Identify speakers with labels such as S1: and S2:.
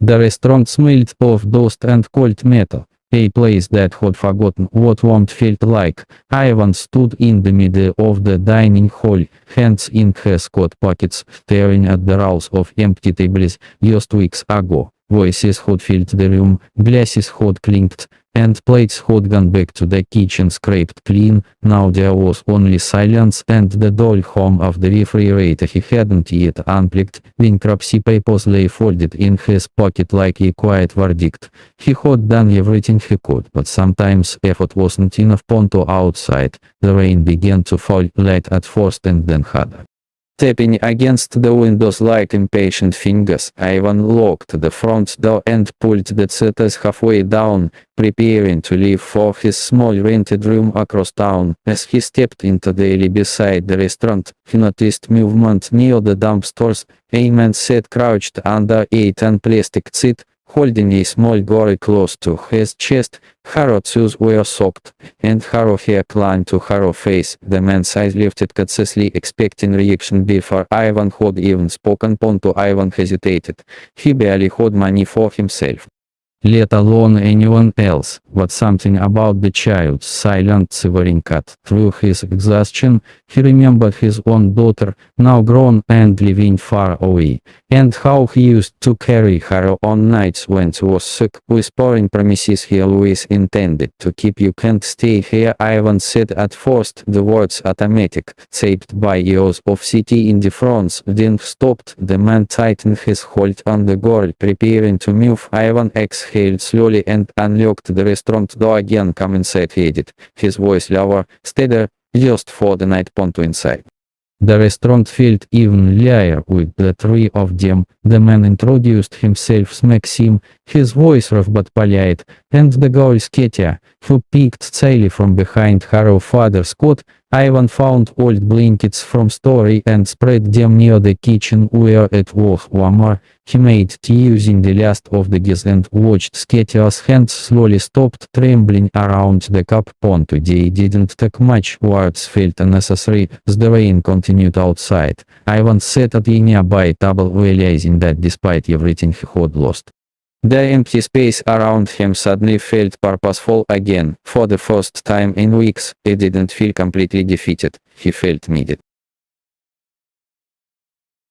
S1: The restaurant smelled of dust and cold metal, a place that had forgotten what warmth felt like. Ivan stood in the middle of the dining hall, hands in his coat pockets, staring at the rows of empty tables just weeks ago. Voices had filled the room, glasses had clinked, and plates had gone back to the kitchen scraped clean. Now there was only silence and the dull hum of the refrigerator he hadn't yet unplugged. Bankruptcy papers lay folded in his pocket like a quiet verdict. He had done everything he could, but sometimes effort wasn't enough. Ponto outside, the rain began to fall, light at first and then harder. Tapping against the windows like impatient fingers, Ivan locked the front door and pulled the shutters halfway down, preparing to leave for his small rented room across town. As he stepped into the alley beside the restaurant, he noticed movement near the dumpsters. A man sat crouched under a tan plastic seat, holding a small gory close to his chest. Her shoes were soaked, and her hair clung to her face. The man's eyes lifted cautiously, expecting reaction before Ivan had even spoken. Ponto Ivan hesitated. He barely had money for himself, let alone anyone else, but something about the child's silent shivering cut through his exhaustion. He remembered his own daughter, now grown and living far away, and how he used to carry her on nights when she was sick, whispering promises he always intended to keep. "You can't stay here," Ivan said at first, the words automatic, shaped by years of city indifference. Then stopped. The man tightened his hold on the girl, preparing to move. Ivan exhaled slowly and unlocked the restaurant door again. "Come inside," he added, his voice lower, steadier, "just for the night." Ponto inside. The restaurant felt even lighter with the three of them. The man introduced himself as Maxim, his voice rough but polite, and the girl Katia, who peeked shyly from behind her father's coat. Ivan found old blankets from story and spread them near the kitchen where it was warmer. He made tea using the last of the gas and watched Katia's hands slowly stopped trembling around the cup. Ponto they didn't take much, words felt unnecessary. As the rain continued outside, Ivan sat at a nearby table, realizing that despite everything he had lost, the empty space around him suddenly felt purposeful again. For the first time in weeks, he didn't feel completely defeated. He felt needed.